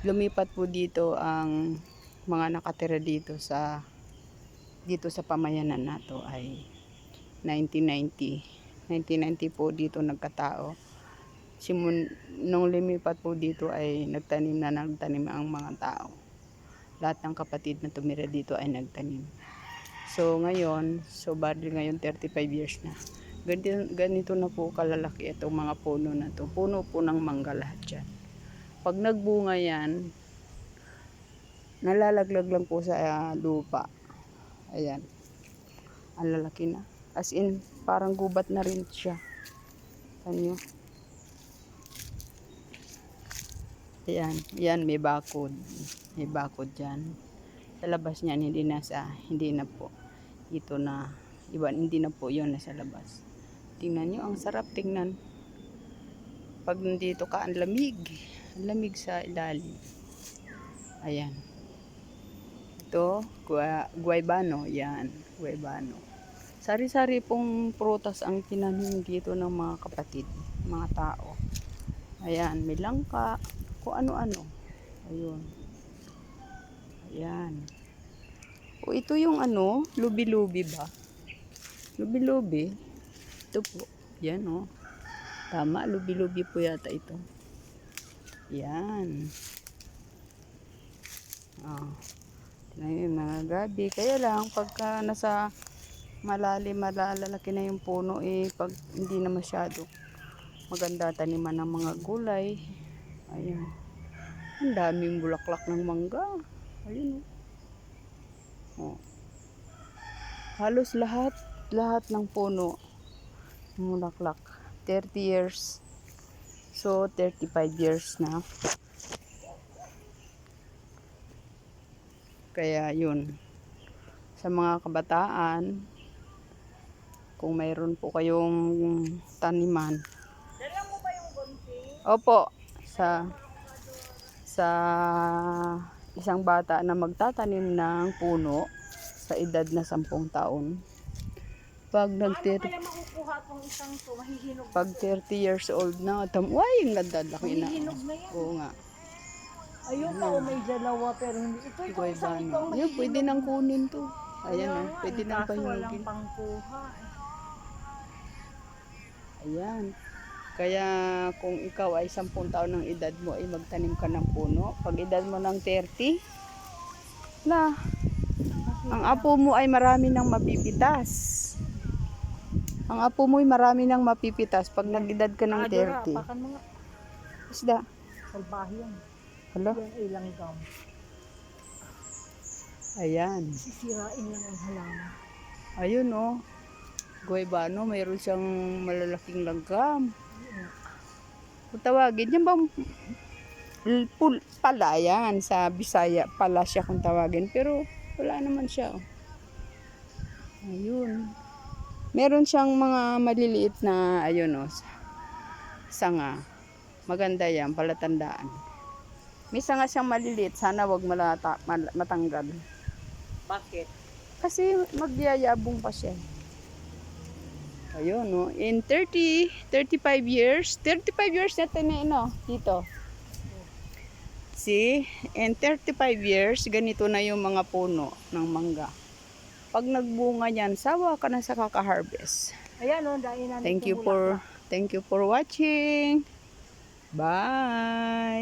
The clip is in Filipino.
lumipat po dito ang mga nakatira dito sa pamayanan na to ay 1990 po dito nagkatao. Nung lumipat po dito ay nagtanim ang mga tao. Lahat ng kapatid na tumira dito ay nagtanim. So ngayon, bali ngayon 35 years na. Ganito na po kalalaki itong mga puno na to. Puno po ng mangga lahat yan. Pag nagbunga yan, nalalaglag lang po sa lupa. Ayan. Ang lalaki na. As in, parang gubat na rin siya. Ano? Ayan. Yan, may bakod. May bakod dyan. Sa labas niyan, hindi na po. Ito na, hindi na po yun nasa labas. Tingnan nyo, ang sarap tingnan. Pag nandito ka, ang lamig. Ang lamig sa ilalim. Ayan. Ito, guaybano. Yan, guaybano. Sari-sari pong prutas ang tinanim dito ng mga kapatid, mga tao. Ayan, may langka, kung ano-ano. Ayun. Ayan. O ito yung lubi-lubi ba? Lubi-lubi. Ito po. Yan o. Tama, lubi-lubi po yata ito. Yan. Tingnan yung mga gabi. Kaya lang, pagka nasa malalaki na yung puno, pag hindi na masyado maganda taniman ng mga gulay. Ayan. Ang daming bulaklak ng mangga. Ayun o. Halos lahat ng puno bulaklak. 30 years. So, 35 years na. Kaya yun. Sa mga kabataan, kung mayroon po kayong taniman. Dala mo ba yung gunting? Opo, sa isang bata na magtatanim ng puno sa edad na 10 taon. Pag kaya makukuha itong isang to? Mahihinog. Pag 30 years old na, ang ganda laki na. Mahihinog na yan. Oo nga. Ayun pa, may dalawa pero hindi. Ito yung isang ito. Yun, pwede nang kunin to. Ayan pwede nang kaso walang pahinugin. pangkuha. Ayan. Kaya kung ikaw ay 10 taon ng edad mo ay magtanim ka ng puno. Pag edad mo ng 30, ang apo mo ay marami nang mapipitas. Ang apo mo ay marami nang mapipitas pag nag-edad ka ng 30. Pakan mga Isda. salbahe yan. Hala. Yan ay langgam. Ayan. Sisirain lang ang halaman. Ayun guaybano, mayroon siyang malalaking langgam. Kung tawagin, yan bang pala yan sa Bisaya, pala siya kung tawagin. Pero wala naman siya. Ayun. Meron siyang mga maliliit na, sanga. Maganda yan, palatandaan. May sanga siyang maliliit, sana wag matanggal. Bakit? Kasi magyayabong pa siya. Ayun, in 35 years na tayo dito. See, in 35 years, ganito na yung mga puno ng mangga. Pag nagbunga yan, sawa ka na sa kaka-harvest. Ayan dahil Thank you for watching. Bye.